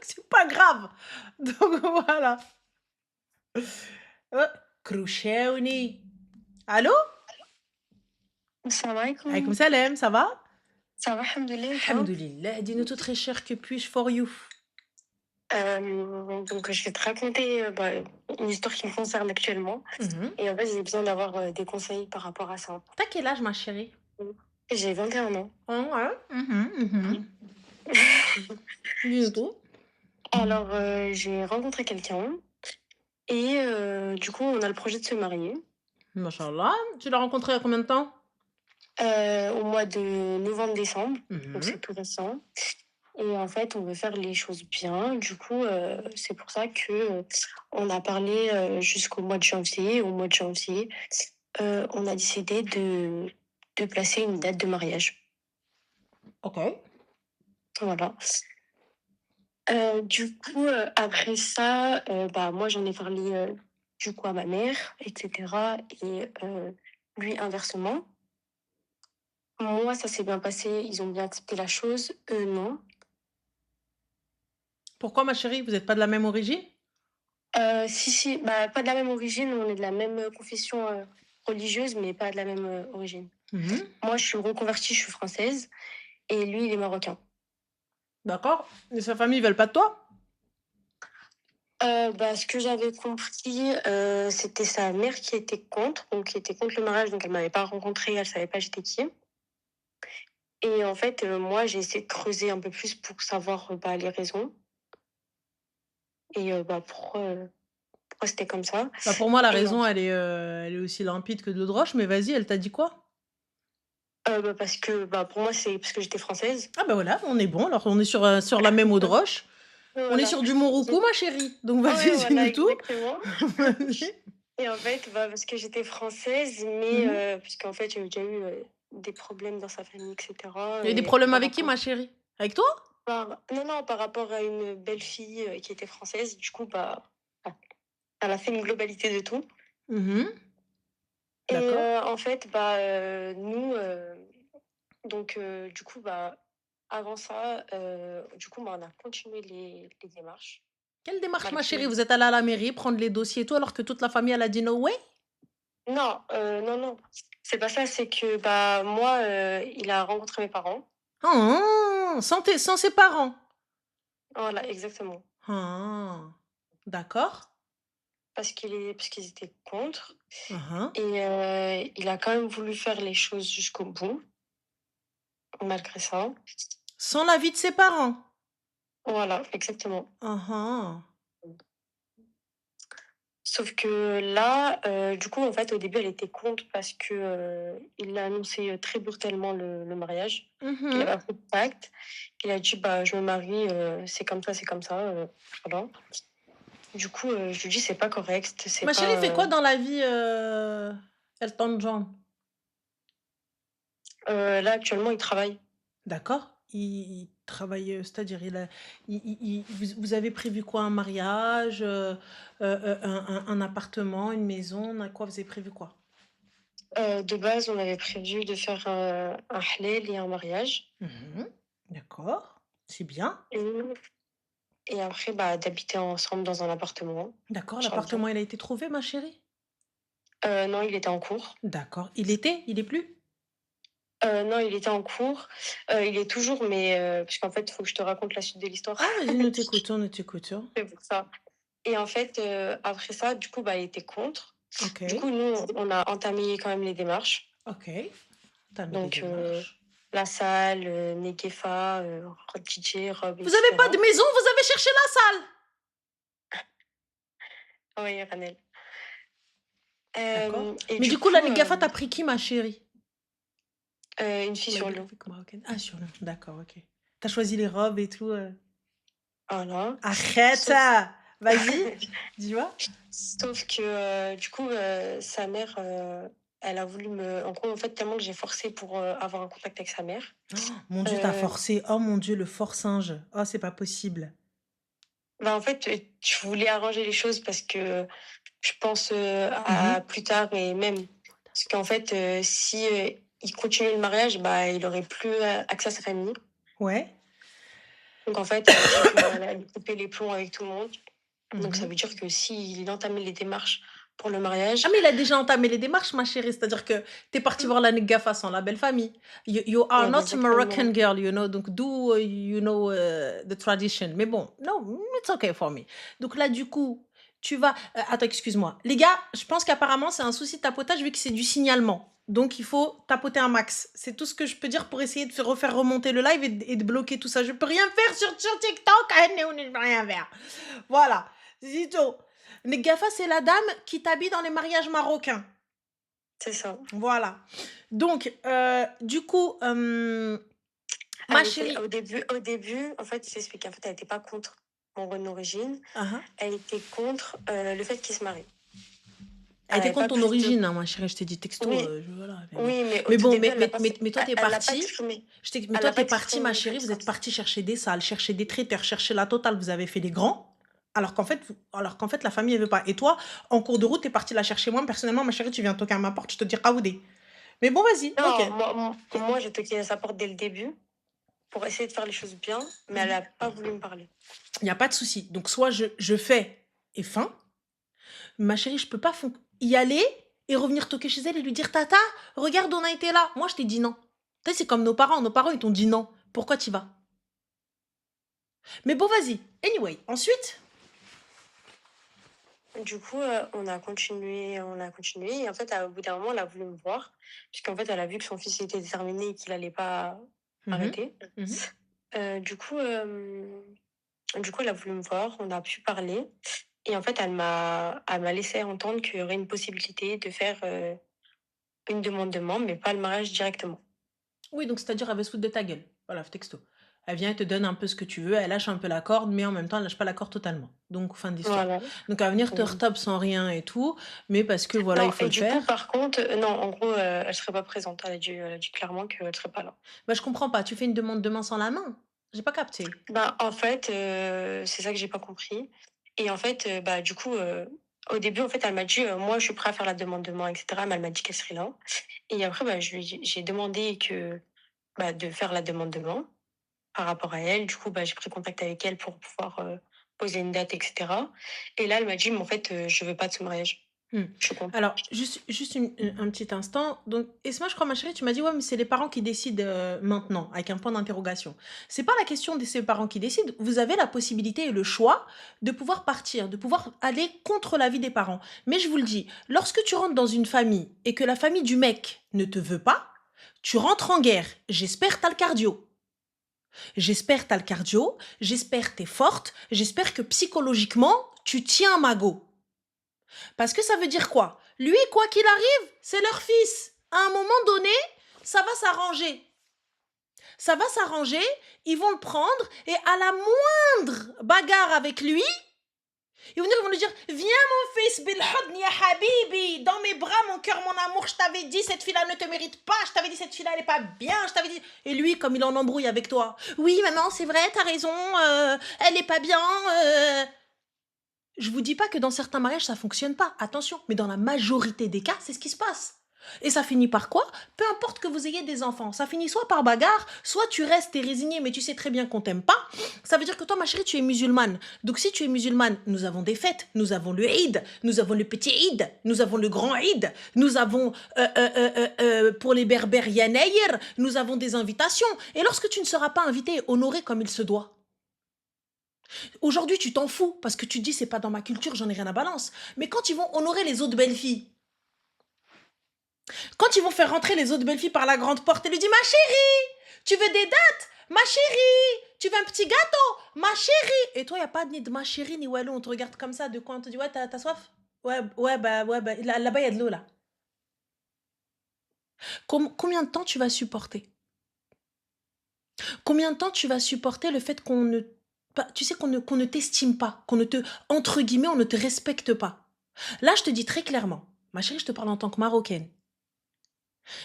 c'est pas grave. Donc voilà. Krushewni. Allô? Salam Alaykoum alaikum. salam, ça va? Ça va, alhamdoulilah, et toi? Alhamdoulilah, dis-nous tout très cher, que puis-je for you? Donc, je vais te raconter une histoire qui me concerne actuellement. Mhm. Et en fait, j'ai besoin d'avoir des conseils par rapport à ça. T'as quel âge, ma chérie? J'ai 21 ans. Oh, ouais. Dis-nous tout. Alors, j'ai rencontré quelqu'un et du coup, on a le projet de se marier Mashallah. Tu l'as rencontré il y a combien de temps? au mois de novembre-décembre. Donc, Mhm. c'est tout récent. Et en fait, on veut faire les choses bien. Du coup, c'est pour ça que on a parlé jusqu'au mois de janvier. Au mois de janvier, on a décidé de placer une date de mariage. Ok. Voilà. Du coup, après ça, moi, j'en ai parlé du coup à ma mère, etc. Et lui, inversement. Moi, ça s'est bien passé. Ils ont bien accepté la chose. Eux, non. Pourquoi, ma chérie? Vous n'êtes pas de la même origine? Si, si, pas de la même origine, on est de la même confession religieuse, mais pas de la même origine. Mhm. Moi, je suis reconvertie, je suis française, et lui, il est marocain. D'accord. Et sa famille, ils veulent pas de toi? Ce que j'avais compris, c'était sa mère qui était contre, donc qui était contre le mariage, donc elle m'avait pas rencontrée, elle savait pas j'étais qui. Et en fait, moi, j'ai essayé de creuser un peu plus pour savoir les raisons et pourquoi c'était comme ça. Bah, pour moi, la Et en raison, elle est aussi limpide que de l'eau de roche, mais vas-y, elle t'a dit quoi? parce que pour moi, c'est parce que j'étais française. Ah bah voilà, on est bon, alors on est sur la même eau de roche. On est Voilà. sur du Monroucou, ma chérie. Donc Ouais, vas-y, voilà, dis-nous tout. exactement. Vas-y. Et en fait, parce que j'étais française, mais Mhm. puisqu'en fait, j'ai déjà eu des problèmes dans sa famille, etc. Il y a eu des Et problèmes par avec qui, rapport, ma chérie? Avec toi? non, non, par rapport à une belle-fille qui était française, du coup, ah, elle a fait une globalité de tout. Mhm. Et D'accord. en fait, nous, du coup, avant ça, du coup, on a continué les démarches, Quelle démarche, ma chérie? malgré. Vous êtes allée à la mairie prendre les dossiers et tout, alors que toute la famille, elle a dit no way? Non, non, non, c'est pas ça, c'est que moi, il a rencontré mes parents. Ah, sans ses parents? Voilà, exactement. Ah, d'accord. Parce qu'ils étaient contre Uhum. et il a quand même voulu faire les choses jusqu'au bout, malgré ça. Sans l'avis de ses parents? Voilà, exactement. Uhum. Sauf que là, du coup, en fait, au début, elle était contre parce que, il a annoncé, très brutalement le mariage, qu'il Mhm. avait pas de pacte. Il a dit: «Je me marie, c'est comme ça, voilà». Du coup, je lui dis: «C'est pas correct, c'est Ma chérie pas, fait quoi dans la vie, Elton John? là, actuellement, il travaille». D'accord. Il travaille, c'est-à-dire vous avez prévu quoi? Un mariage, un appartement, une maison? On quoi? Vous avez prévu quoi? De base, on avait prévu de faire, un halal et un mariage Mmh. D'accord, c'est bien. et après, d'habiter ensemble dans un appartement, D'accord, Inch'Allah. l'appartement, il a été trouvé, ma chérie? Non, il était en cours. D'accord. Il était? Il est plus? Non, il était en cours. Il est toujours, mais puisqu'en fait, il faut que je te raconte la suite de l'histoire. Ah, vas-y, nous t'écoutons, nous t'écoutons. C'est pour ça. Et en fait, après ça, du coup, il était contre. Du OK, coup, nous, on a entamé quand même les démarches. OK. Tu as mis les Donc, démarches. la salle, Negefa, DJ, robe, Vous avez pas de etc. maison, vous avez cherché la salle? Oui, Ranel. D'accord. Et Mais du du coup, la coup, Négafa, tu pris qui, ma chérie? une fille Allah sur يبارك l'eau. فيك marocaine. Ah, sur le d'accord, OK. T'as choisi les robes et tout, Voilà. Arrête! Sauf Vas-y, dis-moi. sauf que, du coup, sa mère, elle a voulu en gros, en fait, tellement que j'ai forcé pour, avoir un contact avec sa mère, Oh, mon Dieu, tu heu, forcé. Oh mon Dieu, le fort singe. Oh, c'est pas possible. en fait, je voulais arranger les choses parce que je pense, à Mmh. plus tard et même parce qu'en fait, si, il continuait le mariage, il aurait plus, accès à sa famille. Ouais. Donc en fait, elle m'a dit que, bah, elle allait couper les plombs avec tout le monde. Donc ça Mhm. veut dire que s'il entamait les démarches pour le Ah, mariage, mais il a déjà entamé les démarches, ma chérie. C'est-à-dire que tu es partie voir la Negafa sans la belle famille. You are not a Moroccan exactement. girl, you know. Donc, do you know the tradition. Mais bon, no, it's okay for me. Donc là, du coup, tu vas. Attends, excuse-moi. Les gars, je pense qu'apparemment, c'est un souci de tapotage vu que c'est du signalement. Donc, il faut tapoter un max. C'est tout ce que je peux dire pour essayer de refaire remonter le live et de bloquer tout ça. Je peux rien faire sur TikTok. Je peux rien faire. Voilà. Zito. Negafa, c'est la dame qui t'habille dans les mariages marocains. C'est ça. Voilà. Donc, du coup, ma Elle était chérie. au début, en fait, je t'explique. En fait, elle était pas contre mon origine. Uh-huh. Elle était contre le fait qu'il se marie. Elle Elle était avait contre pas ton plus de. origine, hein, ma chérie. Je t'ai dit texto. Oui, Voilà. Mais bon, oui, mais au tout bon, début, elle l'a pas fait. mais toi, t'es Elle l'a pas partie. exprimé. Mais Elle toi, l'a pas t'es partie, ma exprimé chérie. plus Vous comme êtes ça. partie chercher des salles, chercher des traiteurs, chercher la totale. Vous avez fait les grands. Alors qu'en fait, la famille, elle veut pas. Et toi, en cours de route, t'es partie la chercher. Moi, personnellement, ma chérie, tu viens toquer à ma porte, je te dis Raoudé. Mais bon, vas-y, ok. Non, moi, j'ai toqué à sa porte dès le début pour essayer de faire les choses bien, mais elle a pas voulu me parler. Il n'y a pas de souci. Donc, soit je fais et fin. Ma chérie, je peux pas y aller et revenir toquer chez elle et lui dire Tata, regarde, on a été là. Moi, je t'ai dit non. Tu sais, c'est comme nos parents. Nos parents, ils t'ont dit non. Pourquoi tu vas? Mais bon, vas-y. Anyway, ensuite. Du coup, on a continué. Et en fait, au bout d'un moment, elle a voulu me voir, puisqu'en fait, elle a vu que son fils était déterminé et qu'il allait pas Mhm, arrêter. mhm. Euh, du coup, euh, du coup, elle a voulu me voir, on a pu parler. Et en fait, elle m'a laissé entendre qu'il y aurait une possibilité de faire une demande de membre, mais pas le mariage directement. Oui, donc c'est-à-dire, elle veut se foutre de ta gueule. Voilà, texto. Elle vient, elle te donne un peu ce que tu veux, elle lâche un peu la corde, mais en même temps, elle lâche pas la corde totalement. Donc, fin d'histoire. Voilà. Donc, elle va venir te Mm. retape sans rien et tout, mais parce que voilà, il Non, faut et le du coup, faire. par contre, non, en gros, elle serait pas présente. Elle a dit clairement qu'elle serait pas là. Bah, je comprends pas. Tu fais une demande de main sans la main. J'ai pas capté. Bah, en fait, c'est ça que j'ai pas compris. Et en fait, bah, du coup, au début, en fait, elle m'a dit, moi, je suis prête à faire la demande de main, etc. Mais elle m'a dit qu'elle serait là. Et après, bah, j'ai demandé bah, de faire la demande de main par rapport à elle. Du coup, bah, j'ai pris contact avec elle pour pouvoir poser une date, etc. Et là, elle m'a dit, mais en fait, je veux pas de ce mariage. Hmm. Je suis contre. Alors, juste un petit instant. Donc, Esma, je crois, ma chérie, tu m'as dit, ouais, mais c'est les parents qui décident maintenant, avec un point d'interrogation. C'est pas la question de ces parents qui décident. Vous avez la possibilité et le choix de pouvoir partir, de pouvoir aller contre l'avis des parents. Mais je vous le dis, lorsque tu rentres dans une famille et que la famille du mec ne te veut pas, tu rentres en guerre. J'espère t'as le cardio. J'espère t'as le cardio. J'espère t'es forte. J'espère que psychologiquement, tu tiens un magot. Parce que ça veut dire quoi? Lui, quoi qu'il arrive, c'est leur fils. À un moment donné, ça va s'arranger. Ça va s'arranger, ils vont le prendre et à la moindre bagarre avec lui, ils vont lui dire Viens mon fils, bilhadni ya habibi, dans mes bras, mon cœur, mon amour, je t'avais dit, cette fille-là ne te mérite pas, je t'avais dit, cette fille-là, elle est pas bien, je t'avais dit. Et lui, comme il en embrouille avec toi Oui, maman, c'est vrai, t'as raison, elle est pas bien. Je vous dis pas que dans certains mariages, ça fonctionne pas, attention, mais dans la majorité des cas, c'est ce qui se passe. Et ça finit par quoi? Peu importe que vous ayez des enfants, ça finit soit par bagarre, soit tu restes, t'es résigné, mais tu sais très bien qu'on t'aime pas. Ça veut dire que toi, ma chérie, tu es musulmane. Donc si tu es musulmane, nous avons des fêtes, nous avons le Eid, nous avons le petit Eid, nous avons le grand Eid, nous avons pour les berbères Yanayr, nous avons des invitations. Et lorsque tu ne seras pas invité et honoré comme il se doit, aujourd'hui, tu t'en fous parce que tu te dis c'est pas dans ma culture, j'en ai rien à balance. Mais quand ils vont honorer les autres belles filles, quand ils vont faire rentrer les autres belles filles par la grande porte et lui dire ma chérie, tu veux des dates? Ma chérie, tu veux un petit gâteau? Ma chérie. Et toi, il n'y a pas ni de ma chérie ni Wallo, on te regarde comme ça de quoi on te dit ouais, t'as soif? Ouais, bah, là-bas, il y a de l'eau là. Combien de temps tu vas supporter? Combien de temps tu vas supporter le fait qu'on ne tu sais qu'on ne t'estime pas, qu'on ne te entre guillemets, on ne te respecte pas. Là, je te dis très clairement, ma chérie, je te parle en tant que marocaine.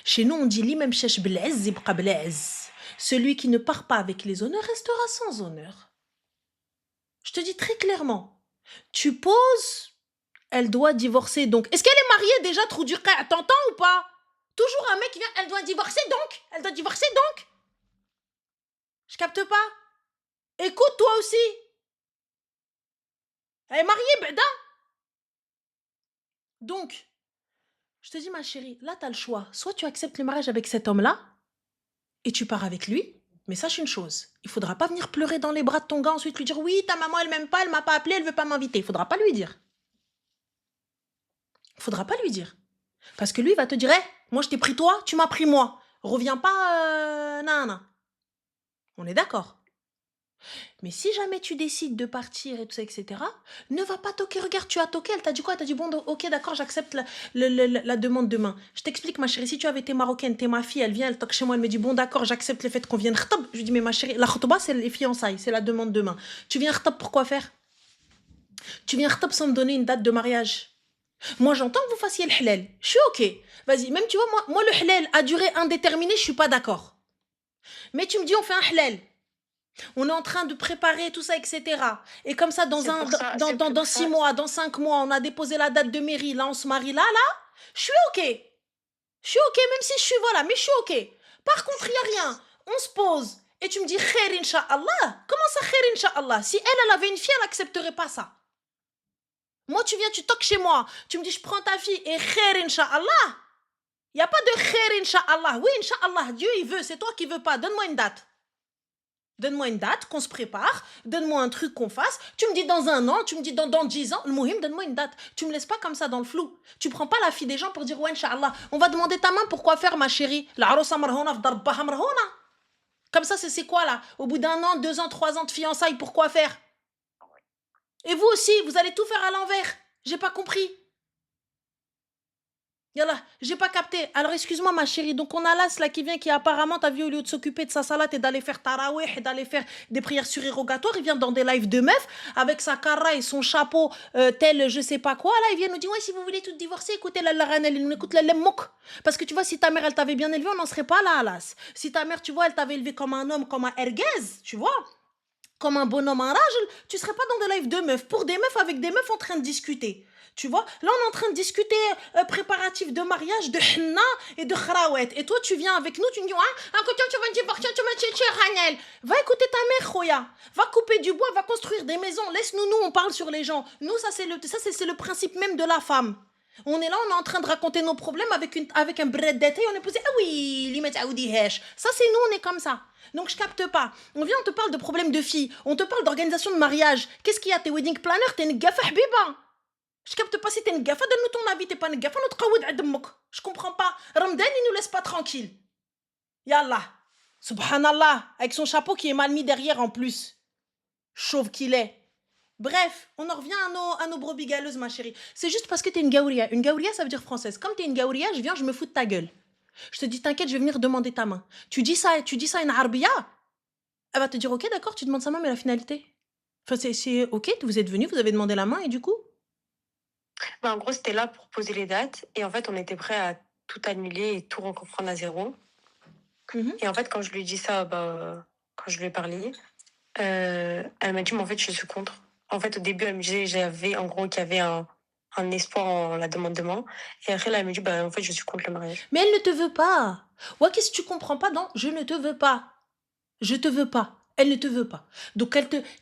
Chez nous, on dit l'imam chesh blaise zibqa blaise. Celui qui ne part pas avec les honneurs restera sans honneur. Je te dis très clairement, tu poses, elle doit divorcer donc. Est-ce qu'elle est mariée déjà, trop dur? T'entends ou pas? Toujours un mec qui vient, elle doit divorcer donc. Elle doit divorcer donc. Je capte pas. Écoute, toi aussi. Elle est mariée, Beda. Donc, je te dis, ma chérie, là, tu as le choix. Soit tu acceptes le mariage avec cet homme-là et tu pars avec lui. Mais sache une chose, il faudra pas venir pleurer dans les bras de ton gars, ensuite lui dire oui, ta maman, elle m'aime pas, elle m'a pas appelé, elle veut pas m'inviter. Il faudra pas lui dire. Il faudra pas lui dire. Parce que lui, il va te dire, moi, je t'ai pris toi, tu m'as pris moi. Reviens pas, nanana. On est d'accord. Mais si jamais tu décides de partir et tout ça, etc., ne va pas toquer. Regarde, tu as toqué, elle t'a dit quoi? Elle t'a dit, bon, ok, d'accord, j'accepte la demande demain. Je t'explique, ma chérie, si tu avais été marocaine, t'es ma fille, elle vient, elle toque chez moi, elle me dit, bon, d'accord, j'accepte le fait qu'on vienne khtab. Je lui dis, mais ma chérie, la khutba, c'est les fiançailles, c'est la demande demain. Tu viens khtab pour quoi faire? Tu viens khtab sans me donner une date de mariage. Moi, j'entends que vous fassiez le halal. Je suis ok. Vas-y, même tu vois, moi le halal à durée indéterminée, je suis pas d'accord. Mais tu me dis, on fait un halal. On est en train de préparer tout ça, etc. Et comme ça, C'est pour ça, c'est dans pour 6 ça. mois, dans 5 mois, on a déposé la date de mairie, là, on se marie là, je suis ok. Je suis ok, même si je suis, voilà, mais je suis ok. Par contre, il C'est n'y a pour rien. On se pose. Et tu me dis, khair, incha'Allah. Comment ça, khair, incha'Allah? Si elle avait une fille, elle n'accepterait pas ça. Moi, tu viens, tu toques chez moi. Tu me dis, je prends ta fille et khair, incha'Allah. Il n'y a pas de khair, incha'Allah. Oui, incha'Allah, Dieu, il veut. C'est toi qui veux pas. Donne-moi une date. Donne-moi une date, qu'on se prépare. Donne-moi un truc qu'on fasse. Tu me dis dans 1 an, tu me dis dans 10 ans. Le mohim, donne-moi une date. Tu me laisses pas comme ça dans le flou. Tu prends pas la fille des gens pour dire, ouais, Inch'Allah. On va demander ta main pour quoi faire, ma chérie. La arosa marhona f'darbaha marhona. Comme ça, c'est quoi là? Au bout d'1 an, 2 ans, 3 ans de fiançailles, pour quoi faire? Et vous aussi, vous allez tout faire à l'envers. J'ai pas compris. Yallah, j'ai pas capté. Alors excuse-moi ma chérie, donc on a l'as là qui vient qui apparemment t'as vu au lieu de s'occuper de sa salade et d'aller faire tarawih et d'aller faire des prières surérogatoires, il vient dans des lives de meufs avec sa cara et son chapeau tel je sais pas quoi, là il vient nous dire ouais si vous voulez tout divorcer, écoutez la ranel, il nous écoute la lemmouk. Parce que tu vois si ta mère elle t'avait bien élevé, on n'en serait pas là l'as. Si ta mère tu vois elle t'avait élevé comme un homme, comme un erguez, tu vois comme un bonhomme, un rage, tu serais pas dans des lives de meufs, pour des meufs avec des meufs en train de discuter. Tu vois, là on est en train de discuter préparatifs de mariage, de henna et de khrawet. Et toi tu viens avec nous, tu me dis, ah, quand tu vas divorcer, tu vas tchétché, Ranel. Va écouter ta mère, Khoya. Va couper du bois, va construire des maisons. Laisse-nous, nous, on parle sur les gens. Nous, ça c'est le principe même de la femme. On est là, on est en train de raconter nos problèmes avec un bread d'été et on est posé, ah oui, limite aoudi hesh. Ça c'est nous, on est comme ça. Donc je capte pas. On vient, on te parle de problèmes de filles, on te parle d'organisation de mariage. Qu'est-ce qu'il y a? T'es wedding planner, t'es une gaffe, habiba. Je capte pas si t'es une gaffe, donne-nous ton avis, t'es pas une gaffe, on te qawid admouk. Je comprends pas. Ramadan, il nous laisse pas tranquille. Yallah. Subhanallah, avec son chapeau qui est mal mis derrière en plus. Chauve qu'il est. Bref, on en revient à nos brebis galeuses, ma chérie. C'est juste parce que t'es une gaouria. Une gaouria, ça veut dire française. Comme t'es une gaouria, je viens, je me fous de ta gueule. Je te dis, t'inquiète, je vais venir demander ta main. Tu dis ça à une arbia, elle va te dire, ok, d'accord, tu demandes sa main, mais la finalité. Enfin, c'est ok, vous êtes venu, vous avez demandé la main, et du coup? Bah, en gros, c'était là pour poser les dates. Et en fait, on était prêt à tout annuler et tout reprendre à zéro. Mhm. Et en fait, quand je lui ai dit ça, quand je lui ai parlé, elle m'a dit, mais en fait, je suis contre. En fait, au début, elle me disait, j'avais, en gros, qu'il y avait un espoir en la demande de main. Et après, là, elle me dit, bah, en fait, je suis contre le mariage. Mais elle ne te veut pas. Ouais, qu'est-ce que tu comprends pas dans je ne te veux pas. Je te veux pas. Elle ne te veut pas. Donc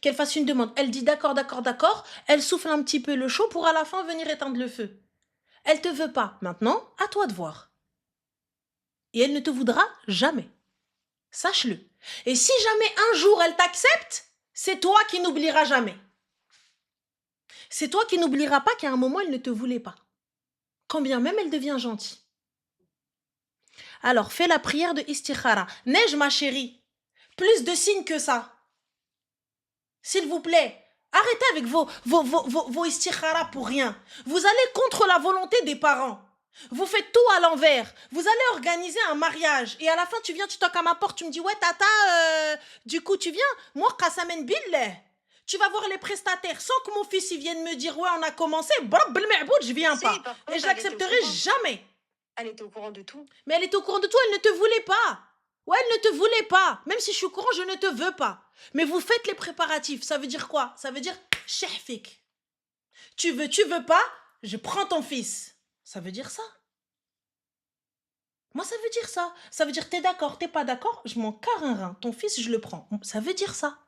qu'elle fasse une demande. Elle dit d'accord, d'accord, d'accord. Elle souffle un petit peu le chaud pour à la fin venir éteindre le feu. Elle te veut pas. Maintenant, à toi de voir. Et elle ne te voudra jamais. Sache-le. Et si jamais un jour elle t'accepte, c'est toi qui n'oublieras jamais. C'est toi qui n'oublieras pas qu'à un moment elle ne te voulait pas. Quand bien même elle devient gentille. Alors fais la prière de istikhara. Neige ma chérie. Plus de signes que ça. S'il vous plaît. Arrêtez avec vos istikhara pour rien. Vous allez contre la volonté des parents. Vous faites tout à l'envers. Vous allez organiser un mariage. Et à la fin, tu viens, tu toques à ma porte, tu me dis, ouais, tata, du coup, tu viens. Moi, Kassamen Billah. Tu vas voir les prestataires sans que mon fils il vienne me dire, ouais, on a commencé. Brab, je viens Si, pas. par Et contre, je elle était au l'accepterai courant. jamais. Elle était au courant de tout. Mais elle était au courant de tout, elle ne te voulait pas. Ouais, elle ne te voulait pas. Même si je suis au courant, je ne te veux pas. Mais vous faites les préparatifs. Ça veut dire quoi? Ça veut dire chefik. Tu veux pas, je prends ton fils. Ça veut dire ça. Moi, ça veut dire ça. Ça veut dire t'es d'accord, t'es pas d'accord, je m'en carre un rein. Ton fils, je le prends. Ça veut dire ça.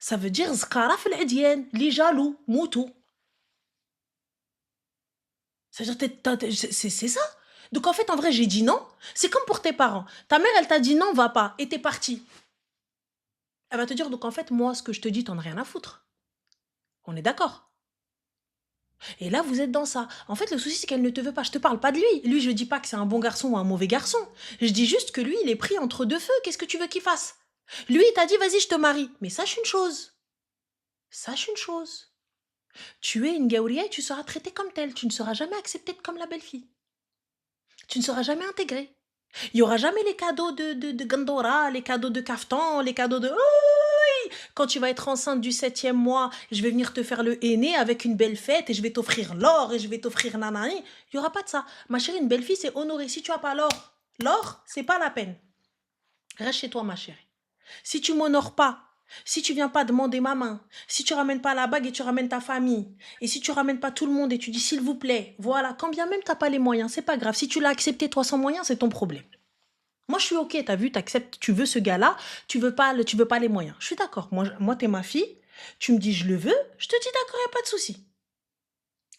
Ça veut dire zkara fil adyan, les jaloux, moutou. C'est-à-dire, c'est ça. Donc en fait, en vrai, j'ai dit non. C'est comme pour tes parents. Ta mère, elle t'a dit non, va pas, et t'es parti. Elle va te dire, donc en fait, moi, ce que je te dis, t'en as rien à foutre. On est d'accord. Et là, vous êtes dans ça. En fait, le souci, c'est qu'elle ne te veut pas. Je te parle pas de lui. Lui, je dis pas que c'est un bon garçon ou un mauvais garçon. Je dis juste que lui, il est pris entre deux feux. Qu'est-ce que tu veux qu'il fasse? Lui, il t'a dit, vas-y, je te marie. Mais sache une chose. Sache une chose. Tu es une gaouria et tu seras traitée comme telle. Tu ne seras jamais acceptée comme la belle-fille. Tu ne seras jamais intégrée. Il n'y aura jamais les cadeaux de Gandora, les cadeaux de Kaftan, les cadeaux de... Oui, quand tu vas être enceinte du 7e mois, je vais venir te faire le henné avec une belle fête et je vais t'offrir l'or et je vais t'offrir nanani. Il n'y aura pas de ça. Ma chérie, une belle fille, c'est honoré. Si tu n'as pas l'or, c'est pas la peine. Reste chez toi, ma chérie. Si tu m'honores pas, si tu viens pas demander ma main, si tu ramènes pas la bague et tu ramènes ta famille, et si tu ramènes pas tout le monde et tu dis s'il vous plaît, voilà, quand bien même t'as pas les moyens, c'est pas grave. Si tu l'as accepté toi sans moyens, c'est ton problème. Moi, je suis ok, t'as vu, t'acceptes, tu veux ce gars-là, tu veux pas les moyens. Je suis d'accord. Moi, t'es ma fille, tu me dis je le veux, je te dis d'accord, y a pas de souci.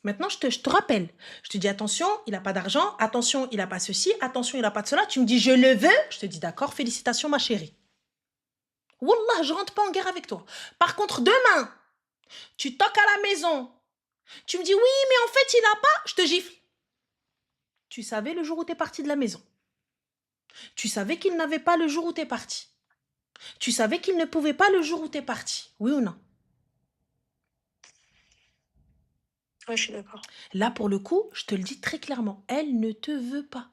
Maintenant, je te rappelle, je te dis attention, il a pas d'argent, attention, il a pas ceci, attention, il a pas de cela. Tu me dis je le veux, je te dis d'accord, félicitations ma chérie. Wallah, je rentre pas en guerre avec toi. Par contre, demain, tu toques à la maison, tu me dis oui, mais en fait, il a pas, je te gifle. Tu savais le jour où t'es parti de la maison. Tu savais qu'il n'avait pas le jour où t'es parti. Tu savais qu'il ne pouvait pas le jour où t'es parti. Oui ou non? Ouais, je suis d'accord. Là, pour le coup, je te le dis très clairement, elle ne te veut pas.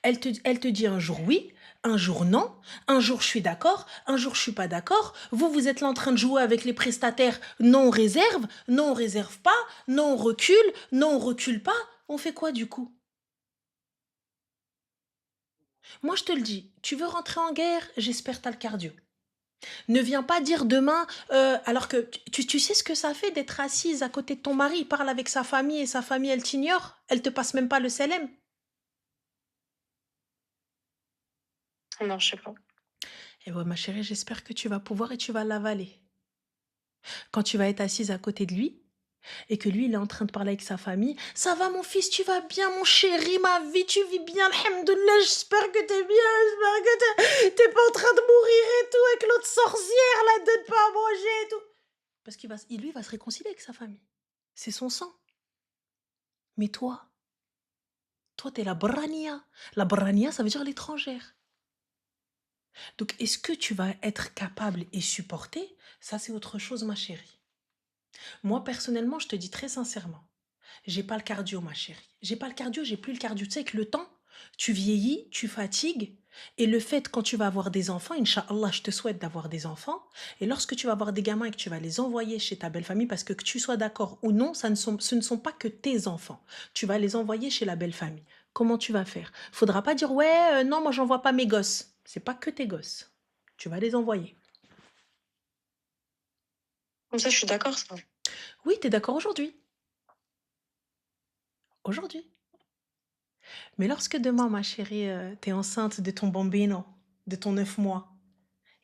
Elle te dit un jour oui, un jour non, un jour je suis d'accord, un jour je suis pas d'accord. Vous, vous êtes là en train de jouer avec les prestataires. Non, on réserve, non, on réserve pas, non, on recule, non, on recule pas. On fait quoi du coup? Moi, je te le dis, tu veux rentrer en guerre, j'espère t'as le cardio. Ne viens pas dire demain, alors que tu sais ce que ça fait d'être assise à côté de ton mari, il parle avec sa famille et sa famille, elle t'ignore, elle te passe même pas le CLM. Non, je sais pas. Et ouais, ma chérie, j'espère que tu vas pouvoir et tu vas l'avaler. Quand tu vas être assise à côté de lui et que lui, il est en train de parler avec sa famille, ça va mon fils, tu vas bien mon chéri, ma vie, tu vis bien, alhamdoulilah, j'espère que t'es bien, j'espère que t'es pas en train de mourir et tout, avec l'autre sorcière là, de ne pas manger et tout. Parce lui, il va se réconcilier avec sa famille. C'est son sang. Mais toi, t'es la brania. La brania, ça veut dire l'étrangère. Donc, est-ce que tu vas être capable et supporter? Ça, c'est autre chose, ma chérie. Moi, personnellement, je te dis très sincèrement, j'ai pas le cardio, ma chérie. J'ai pas le cardio, j'ai plus le cardio. Tu sais, avec le temps, tu vieillis, tu fatigues. Et le fait, quand tu vas avoir des enfants, Inch'Allah, je te souhaite d'avoir des enfants. Et lorsque tu vas avoir des gamins et que tu vas les envoyer chez ta belle famille, parce que tu sois d'accord ou non, ce ne sont pas que tes enfants. Tu vas les envoyer chez la belle famille. Comment tu vas faire? Faudra pas dire, ouais, non, moi, j'envoie pas mes gosses. C'est pas que tes gosses. Tu vas les envoyer. Comme ça, je suis d'accord, ça. Oui, tu es d'accord aujourd'hui. Aujourd'hui. Mais lorsque demain, ma chérie, tu es enceinte de ton bambino, de ton 9 mois,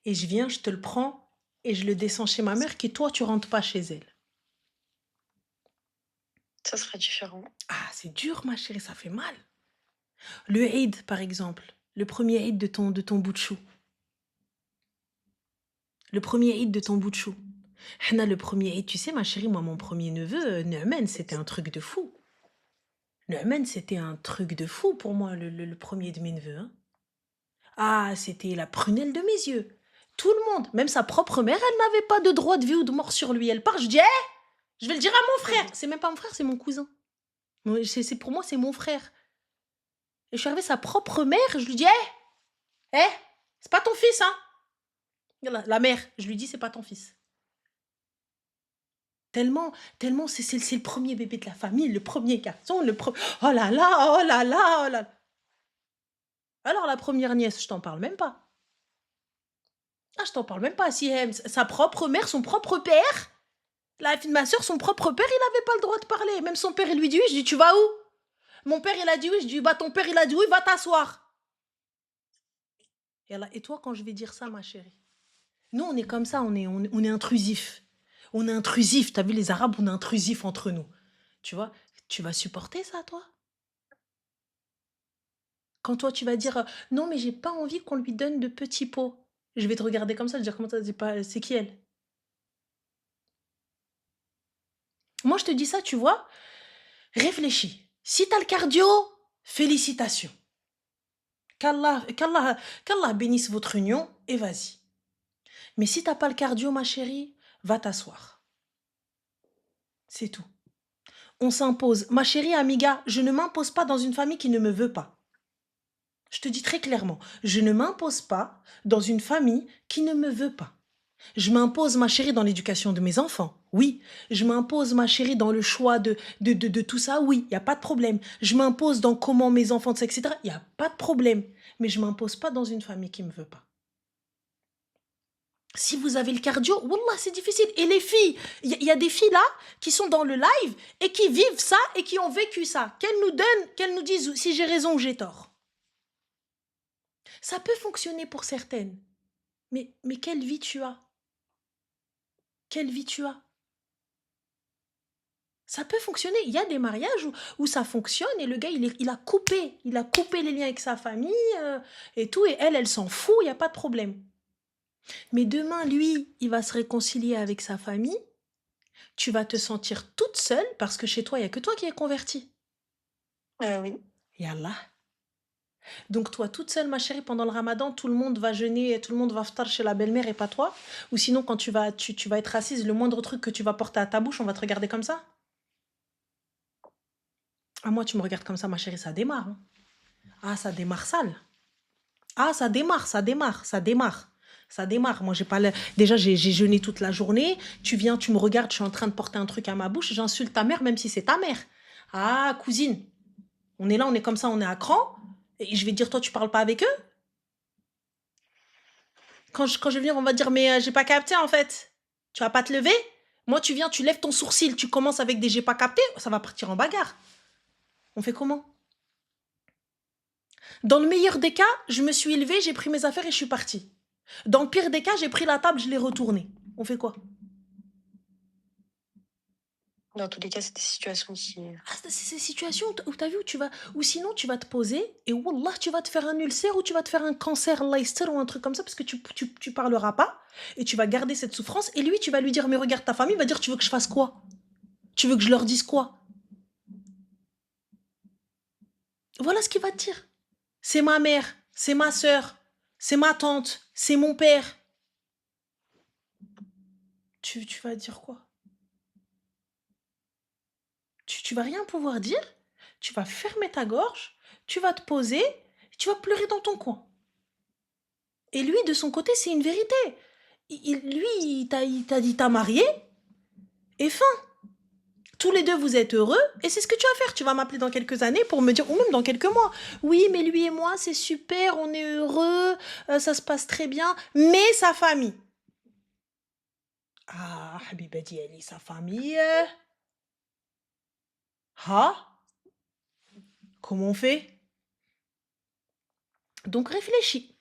et je viens, je te le prends et je le descends chez ma mère, qui toi, tu rentres pas chez elle. Ça sera différent. Ah, c'est dur, ma chérie, ça fait mal. Le Eid, par exemple, le premier Eid de ton bout de chou. Le premier Eid de ton bout de chou. Hna, le premier Eid, tu sais, ma chérie, moi, mon premier neveu, Nu'man, c'était un truc de fou. Nu'man, c'était un truc de fou pour moi, le premier de mes neveux. Hein. Ah, c'était la prunelle de mes yeux. Tout le monde, même sa propre mère, elle n'avait pas de droit de vie ou de mort sur lui. Elle part, je dis, je vais le dire à mon frère. C'est même pas mon frère, c'est mon cousin. Pour moi, c'est mon frère. Et je suis arrivée, sa propre mère, je lui dis, c'est pas ton fils, hein. La mère, je lui dis, c'est pas ton fils. Tellement, c'est le premier bébé de la famille, le premier garçon, oh là là, oh là là, oh là là. Alors la première nièce, je t'en parle même pas. Ah, je t'en parle même pas. Si sa propre mère, son propre père, la fille de ma soeur, son propre père, il n'avait pas le droit de parler. Même son père, il lui dit oui, je dis tu vas où? Mon père, il a dit oui, je dis bah ton père, il a dit oui, va t'asseoir. Et toi, quand je vais dire ça, ma chérie, Nous, on est comme ça, on est intrusif. On est intrusif. T'as vu, les Arabes, on est intrusif entre nous. Tu vois? Tu vas supporter ça, toi? Quand toi, tu vas dire, non, mais j'ai pas envie qu'on lui donne de petits pots. Je vais te regarder comme ça, je vais dire, comment ça, c'est qui elle? Moi, je te dis ça, tu vois? Réfléchis. Si t'as le cardio, félicitations. Qu'Allah bénisse votre union et vas-y. Mais si t'as pas le cardio, ma chérie, va t'asseoir. C'est tout. On s'impose. Ma chérie amiga, je ne m'impose pas dans une famille qui ne me veut pas. Je te dis très clairement, je ne m'impose pas dans une famille qui ne me veut pas. Je m'impose, ma chérie, dans l'éducation de mes enfants. Oui. Je m'impose, ma chérie, dans le choix de tout ça. Oui, il n'y a pas de problème. Je m'impose dans comment mes enfants, etc. Il n'y a pas de problème. Mais je ne m'impose pas dans une famille qui ne me veut pas. Si vous avez le cardio, wallah, c'est difficile. Et les filles, il y a des filles là qui sont dans le live et qui vivent ça et qui ont vécu ça. Qu'elles nous disent si j'ai raison ou j'ai tort. Ça peut fonctionner pour certaines. Mais quelle vie tu as? Quelle vie tu as? Ça peut fonctionner. Il y a des mariages où ça fonctionne et le gars, il a coupé. Il a coupé les liens avec sa famille et tout. Et elle s'en fout, il n'y a pas de problème. Mais demain, lui, il va se réconcilier avec sa famille. Tu vas te sentir toute seule parce que chez toi, il n'y a que toi qui es convertie. Oui. Yallah. Donc toi, toute seule, ma chérie, pendant le ramadan, tout le monde va jeûner et tout le monde va ftar chez la belle-mère et pas toi. Ou sinon, quand tu vas être assise, le moindre truc que tu vas porter à ta bouche, on va te regarder comme ça. Ah, moi, tu me regardes comme ça, ma chérie, ça démarre. Hein. Ah, ça démarre sale. Ah, ça démarre, ça démarre, ça démarre. Ça démarre. Moi, j'ai pas le... Déjà, j'ai jeûné toute la journée. Tu viens, tu me regardes, je suis en train de porter un truc à ma bouche. J'insulte ta mère, même si c'est ta mère. Ah, cousine. On est là, on est comme ça, on est à cran. Et je vais te dire, toi, tu parles pas avec eux. Quand je vais venir, on va dire, mais j'ai pas capté, en fait. Tu vas pas te lever. Moi, tu viens, tu lèves ton sourcil, tu commences avec des j'ai pas capté. Ça va partir en bagarre. On fait comment? Dans le meilleur des cas, je me suis élevée, j'ai pris mes affaires et je suis partie. Dans le pire des cas, j'ai pris la table, je l'ai retournée. On fait quoi? Dans tous les cas, c'est des situations qui... Ah, c'est ces situations où t'as vu, où tu vas, ou sinon tu vas te poser et wallah, tu vas te faire un ulcère ou tu vas te faire un cancer, Leicester ou un truc comme ça parce que tu parleras pas et tu vas garder cette souffrance et lui, tu vas lui dire, mais regarde ta famille, il va dire, tu veux que je fasse quoi? Tu veux que je leur dise quoi? Voilà ce qu'il va te dire. C'est ma mère, c'est ma sœur, c'est ma tante, c'est mon père. Tu vas dire quoi? Tu vas rien pouvoir dire, tu vas fermer ta gorge, tu vas te poser, tu vas pleurer dans ton coin. Et lui, de son côté, c'est une vérité. Lui, il t'a dit, t'as marié, et fin. Tous les deux, vous êtes heureux, et c'est ce que tu vas faire. Tu vas m'appeler dans quelques années pour me dire, ou même dans quelques mois, oui, mais lui et moi, c'est super, on est heureux, ça se passe très bien, mais sa famille. Ah, Habibadi, elle est sa famille. Ah, comment on fait? Donc réfléchis.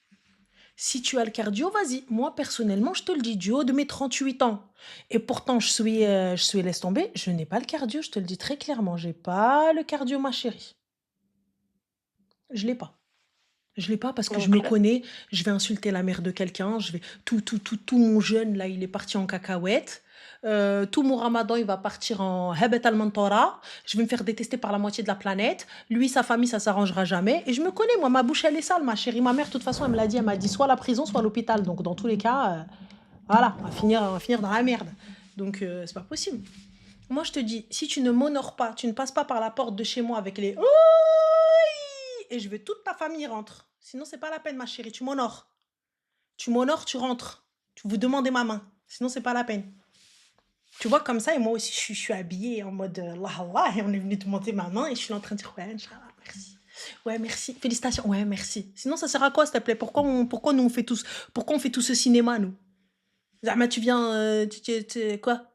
Si tu as le cardio, vas-y. Moi, personnellement, je te le dis, du haut de mes 38 ans. Et pourtant, laisse tomber, je n'ai pas le cardio, je te le dis très clairement. J'ai pas le cardio, ma chérie. Je l'ai pas. Je l'ai pas parce que je Donc me là, connais, je vais insulter la mère de quelqu'un, je vais tout mon jeûne là, il est parti en cacahuète. Tout mon ramadan, il va partir en habet al-mantora. Je vais me faire détester par la moitié de la planète. Lui, sa famille, ça s'arrangera jamais. Et je me connais, moi, ma bouche, elle est sale, ma chérie. Ma mère, de toute façon, elle me l'a dit, elle m'a dit soit la prison, soit l'hôpital. Donc, dans tous les cas, voilà, on va finir dans la merde. Donc, c'est pas possible. Moi, je te dis, si tu ne m'honores pas, tu ne passes pas par la porte de chez moi avec les et je veux toute ta famille rentre. Sinon, c'est pas la peine, ma chérie. Tu m'honores. Tu m'honores, tu rentres. Tu vous demandez ma main. Sinon, c'est pas la peine. Tu vois, comme ça, et moi aussi, je suis habillée en mode Allah Allah, et on est venu te monter ma main, et je suis en train de dire, ouais, Inch'Allah, merci. Ouais, merci. Félicitations. Ouais, merci. Sinon, ça sert à quoi, s'il te plaît? Pourquoi nous, pourquoi on fait tout ce cinéma, nous? Zahma, tu viens, quoi?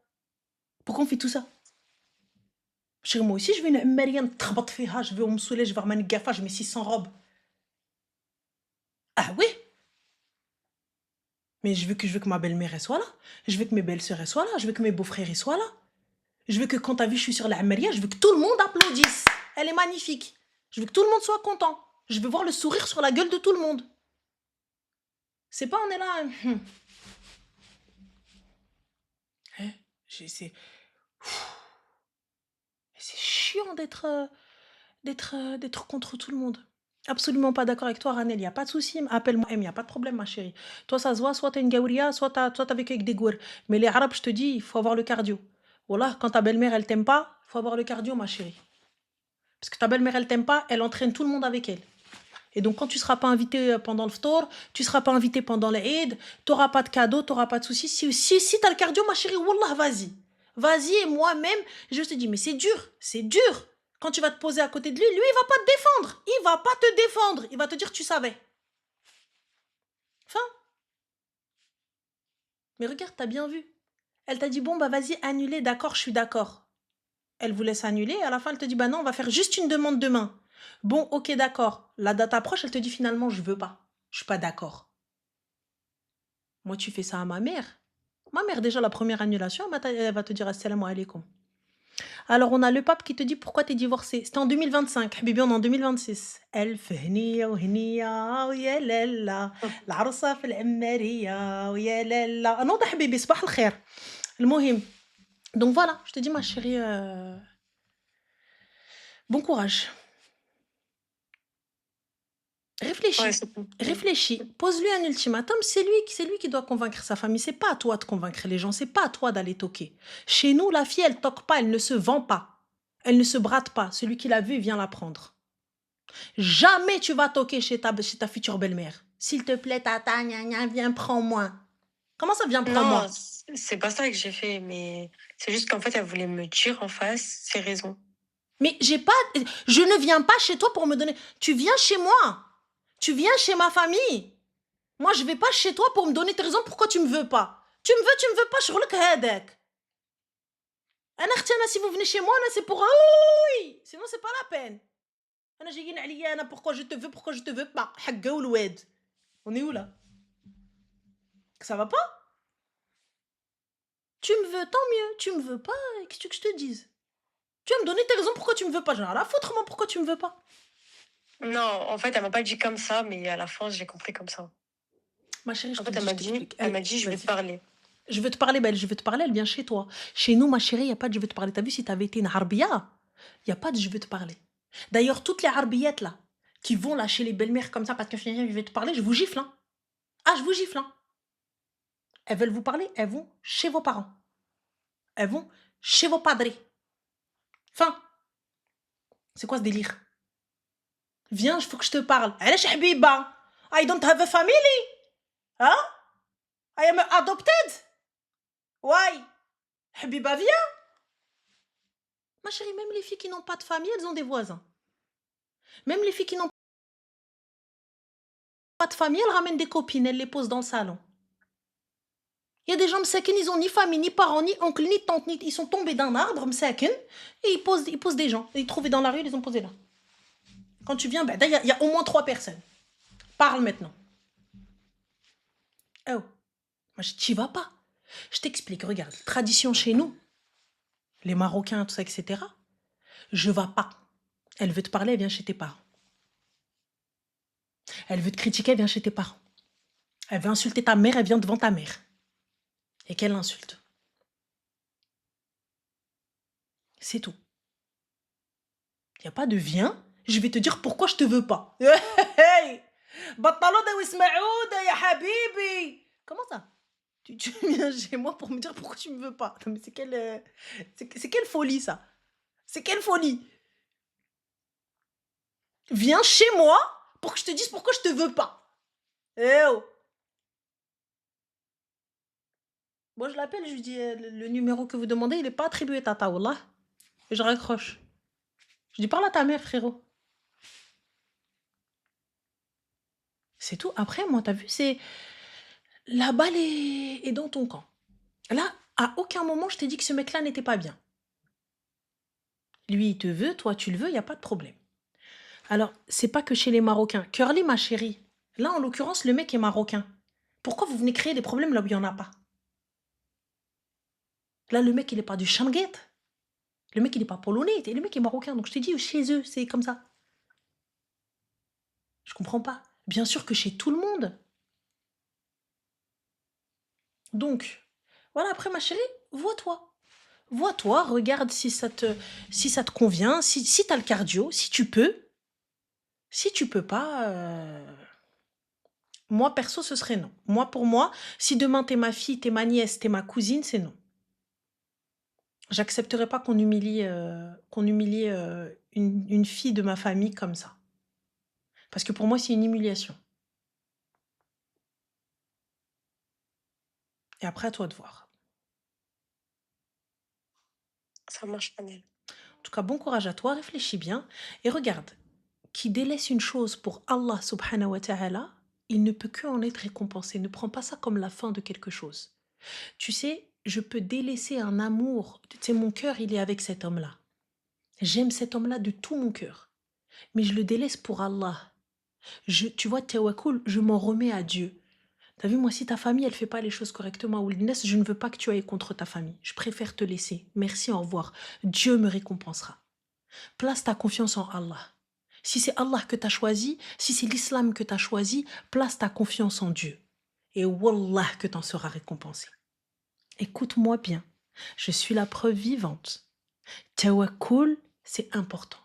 Pourquoi on fait tout ça? Chérie, moi aussi, je vais une Marianne trabat fiha, je vais au Msoulé, je vais Armani Gafa, je mets 600 robes. Ah oui? Mais je veux que ma belle-mère elle soit là. Je veux que mes belles-sœurs elles soient là. Je veux que mes beaux-frères ils soient là. Je veux que quand t'as vu je suis sur la Amaria, je veux que tout le monde applaudisse. Elle est magnifique. Je veux que tout le monde soit content. Je veux voir le sourire sur la gueule de tout le monde. C'est pas on est là. Hein, c'est chiant d'être contre tout le monde. Absolument pas d'accord avec toi, Ranel. Il n'y a pas de souci. Appelle-moi M. Il n'y a pas de problème, ma chérie. Toi, ça se voit, soit t'es une gaouria, soit t'as vécu avec des gourds. Mais les Arabes, je te dis, il faut avoir le cardio. Voilà, quand ta belle-mère, elle t'aime pas, il faut avoir le cardio, ma chérie. Parce que ta belle-mère, elle t'aime pas, elle entraîne tout le monde avec elle. Et donc, quand tu seras pas invité pendant le ftour, tu seras pas invité pendant l'Eid, t'auras pas de cadeau, t'auras pas de soucis. Si t'as le cardio, ma chérie, wallah, vas-y. Vas-y, et moi-même, je te dis, mais c'est dur, c'est dur. Quand tu vas te poser à côté de lui, il va pas te défendre. Il va pas te défendre. Il va te dire, tu savais. Fin. Mais regarde, t'as bien vu. Elle t'a dit, bon, bah vas-y, annulez, d'accord, je suis d'accord. Elle vous laisse annuler, et à la fin, elle te dit, bah non, on va faire juste une demande demain. Bon, ok, d'accord. La date approche, elle te dit, finalement, je veux pas. Je suis pas d'accord. Moi, tu fais ça à ma mère. Ma mère, déjà, la première annulation, elle va te dire, assalamu alaikum. Alors, on a le pape qui te dit, pourquoi t'es divorcé? C'était en 2025. Habibi, on est en 2026. ألف هنية وهنية ويا ليلى العروسة في العمارية ويا ليلى نوضح حبيبي صباح الخير. المهم donc voilà, je te dis ma chérie, bon courage. Ouais, Réfléchis, c'est bon. réfléchis, pose-lui un ultimatum, c'est lui qui doit convaincre sa famille, c'est pas à toi de convaincre les gens, c'est pas à toi d'aller toquer. Chez nous, la fille, elle toque pas, elle ne se vend pas, elle ne se brade pas, celui qui l'a vue, il vient la prendre. Jamais tu vas toquer chez ta future belle-mère. S'il te plaît, tata, gna gna, viens, prends-moi. Comment ça, viens, Non, prends-moi? c'est pas ça que j'ai fait, mais c'est juste qu'en fait, elle voulait me dire en face ses raisons. Mais je ne viens pas chez toi pour me donner. Tu viens chez moi. Tu viens chez ma famille. Moi, je vais pas chez toi pour me donner tes raisons pourquoi tu me veux pas. Tu me veux pas, شغلك هذاك. انا اختي انا si vous venez chez moi, là, c'est pour oui. Sinon c'est pas la peine. انا جايين عليا انا pourquoi je te veux pas. حقه والواد. On est où là? Ça va pas? Tu me veux, tant mieux. Tu me veux pas, qu'est-ce que tu veux que je te dise? Tu vas me donner tes raisons pourquoi tu me veux pas. J'en ai rien à foutre, moi, pourquoi tu me veux pas. Non, en fait, elle m'a pas dit comme ça, mais à la fin, j'ai compris comme ça. Ma chérie, je En te fait, dis, je t'explique. elle m'a dit, je vais te Vas-y. parler. Je veux te parler, belle, je veux te parler, elle vient chez toi. Chez nous, ma chérie, il n'y a pas de je veux te parler. T'as vu si t'avais été une harbia, il n'y a pas de je veux te parler. D'ailleurs, toutes les harbiettes là, qui vont là chez les belles-mères comme ça parce que finalement je vais te parler, je vous gifle. Hein. Ah, je vous gifle. Hein. Elles veulent vous parler, elles vont chez vos parents. Elles vont chez vos padres. Fin. C'est quoi ce délire? Viens, il faut que je te parle. علاش حبيبة? I don't have a family. Hein? I am adopted. Why? حبيبة, viens. Ma chérie, même les filles qui n'ont pas de famille, elles ont des voisins. Même les filles qui n'ont pas de famille, elles ramènent des copines, elles les posent dans le salon. Il y a des gens msakin, ils ont ni famille, ni parents, ni oncle, ni tante, ils sont tombés d'un arbre, msakin, et ils posent des gens. Ils trouvaient dans la rue, ils les ont posés là. Quand tu viens, ben, il y a au moins 3 personnes. Parle maintenant. Oh, moi, tu vas pas. Je t'explique, regarde, tradition chez nous, les Marocains, tout ça, etc. Je vais pas. Elle veut te parler, elle vient chez tes parents. Elle veut te critiquer, elle vient chez tes parents. Elle veut insulter ta mère, elle vient devant ta mère. Et qu'elle l'insulte. C'est tout. Il n'y a pas de viens, je vais te dire pourquoi je te veux pas. Hey! Comment ça? Tu viens chez moi pour me dire pourquoi tu me veux pas. Non mais c'est quelle folie ça? C'est quelle folie? Viens chez moi pour que je te dise pourquoi je te veux pas. Eh oh! Bon, je l'appelle, je lui dis le numéro que vous demandez, il n'est pas attribué, tata, wallah. Et je raccroche. Je dis parle à ta mère, frérot. C'est tout. Après, moi, t'as vu, c'est la balle est dans ton camp. Là, à aucun moment, je t'ai dit que ce mec-là n'était pas bien. Lui, il te veut, toi, tu le veux, il n'y a pas de problème. Alors, c'est pas que chez les Marocains. Curly, ma chérie. Là, en l'occurrence, le mec est marocain. Pourquoi vous venez créer des problèmes là où il y en a pas? Là, le mec, il est pas du Shamgate. Le mec, il est pas polonais. Le mec est marocain. Donc, je t'ai dit, chez eux, c'est comme ça. Je comprends pas. Bien sûr que chez tout le monde. Donc, voilà, après, ma chérie, vois-toi. Vois-toi, regarde si ça te convient, si t'as le cardio, si tu peux. Si tu peux pas, moi, perso, ce serait non. Moi, pour moi, si demain t'es ma fille, t'es ma nièce, t'es ma cousine, c'est non. J'accepterai pas qu'on humilie une fille de ma famille comme ça. Parce que pour moi, c'est une humiliation. Et après, à toi de voir. Ça marche, Manel. En tout cas, bon courage à toi, réfléchis bien. Et regarde, qui délaisse une chose pour Allah subhanahu wa ta'ala, il ne peut que en être récompensé. Ne prends pas ça comme la fin de quelque chose. Tu sais, je peux délaisser un amour. Tu sais, mon cœur, il est avec cet homme-là. J'aime cet homme-là de tout mon cœur. Mais je le délaisse pour Allah. Tu vois, tawakkul, je m'en remets à Dieu. T'as vu, moi, si ta famille, elle fait pas les choses correctement, ou l'Inès, je ne veux pas que tu ailles contre ta famille. Je préfère te laisser. Merci, au revoir. Dieu me récompensera. Place ta confiance en Allah. Si c'est Allah que tu as choisi, si c'est l'islam que tu as choisi, place ta confiance en Dieu. Et wallah que tu en seras récompensé. Écoute-moi bien. Je suis la preuve vivante. Tawakkul, c'est important.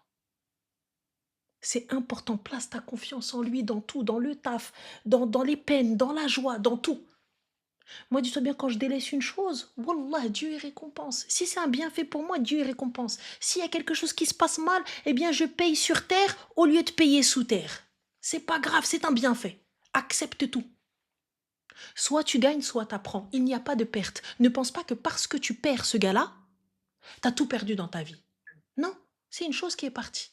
C'est important. Place ta confiance en lui dans tout, dans le taf, dans les peines, dans la joie, dans tout. Moi, dis-toi bien, quand je délaisse une chose, wallah, Dieu y récompense. Si c'est un bienfait pour moi, Dieu y récompense. S'il y a quelque chose qui se passe mal, eh bien, je paye sur terre au lieu de payer sous terre. C'est pas grave, c'est un bienfait. Accepte tout. Soit tu gagnes, soit tu apprends. Il n'y a pas de perte. Ne pense pas que parce que tu perds ce gars-là, tu as tout perdu dans ta vie. Non, c'est une chose qui est partie.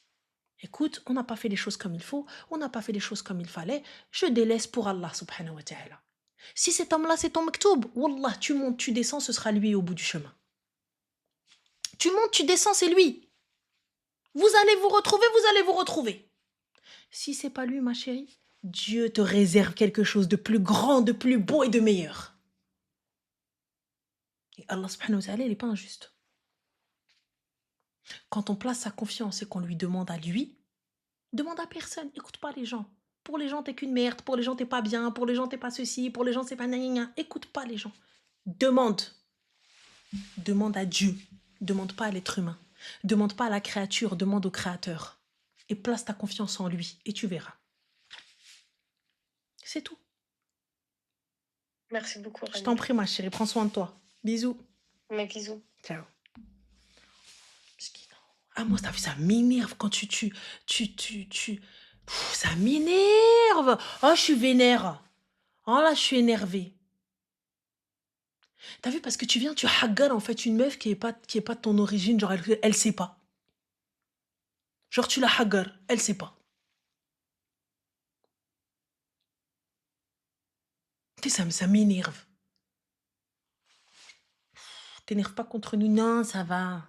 Écoute, on n'a pas fait les choses comme il faut, on n'a pas fait les choses comme il fallait, je délaisse pour Allah subhanahu wa ta'ala. Si cet homme-là, c'est ton maktoub, wallah, tu montes, tu descends, ce sera lui au bout du chemin. Tu montes, tu descends, c'est lui. Vous allez vous retrouver, vous allez vous retrouver. Si c'est pas lui, ma chérie, Dieu te réserve quelque chose de plus grand, de plus beau et de meilleur. Et Allah subhanahu wa ta'ala, il n'est pas injuste. Quand on place sa confiance et qu'on lui demande à lui, demande à personne, écoute pas les gens. Pour les gens, t'es qu'une merde, pour les gens, t'es pas bien, pour les gens, t'es pas ceci, pour les gens, c'est pas gna. Écoute pas les gens. Demande. Demande à Dieu. Demande pas à l'être humain. Demande pas à la créature, demande au créateur. Et place ta confiance en lui et tu verras. C'est tout. Merci beaucoup, Je t'en Rani. prie, ma chérie, prends soin de toi. Bisous. Mes bisous. Ciao. Ah, moi, ça m'énerve quand ça m'énerve. Oh, je suis vénère. Oh là, je suis énervée. T'as vu, parce que tu viens, tu hagar en fait une meuf qui est pas de ton origine, genre elle sait pas. Genre tu la hagar, elle sait pas. Tu sais, ça m'énerve. T'énerve pas contre nous, non, ça va.